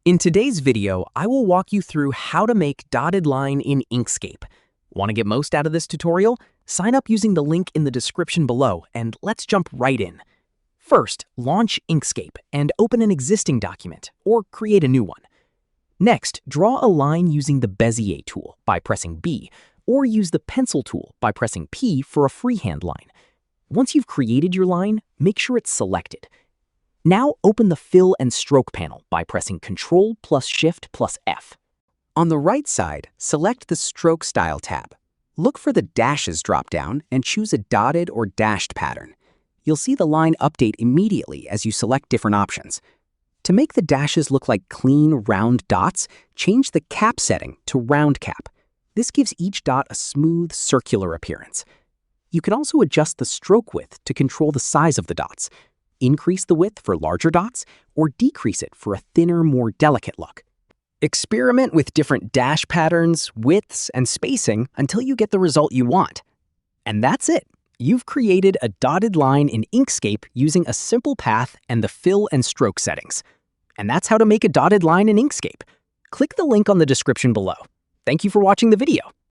In today's video, I will walk you through how to make dotted line in Inkscape. Want to get most out of this tutorial? Sign up using the link in the description below, and let's jump right in. First, launch Inkscape and open an existing document, or create a new one. Next, draw a line using the Bezier tool by pressing B, or use the pencil tool by pressing P for a freehand line. Once you've created your line, make sure it's selected. Now open the Fill and Stroke panel by pressing Ctrl plus Shift plus F. On the right side, select the Stroke Style tab. Look for the Dashes drop-down and choose a dotted or dashed pattern. You'll see the line update immediately as you select different options. To make the dashes look like clean, round dots, change the cap setting to Round Cap. This gives each dot a smooth, circular appearance. You can also adjust the stroke width to control the size of the dots. Increase the width for larger dots, or decrease it for a thinner, more delicate look. Experiment with different dash patterns, widths, and spacing until you get the result you want. And that's it. You've created a dotted line in Inkscape using a simple path and the fill and stroke settings. And that's how to make a dotted line in Inkscape. Click the link on the description below. Thank you for watching the video.